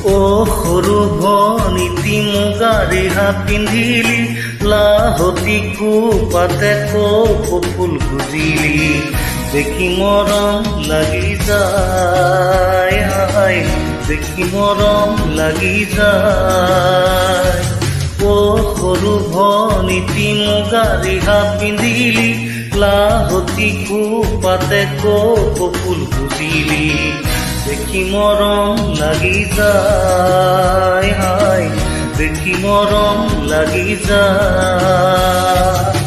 অ সৰু ভনীতি মুগা ৰিহা পিন্ধিলি, লাহতি কোপাতে কপৌ ফুল গুজিলি, দেখি মৰম লাগি যায়, দেখি মৰম লাগি যায়। অ সৰু ভনীতি মুগা ৰিহা পিন্ধিলি, লাহতি কোপাতে কপৌ ফুল গুজিলি, দেখি মৰম লাগি যায়, দেখি মৰম লাগি যায়।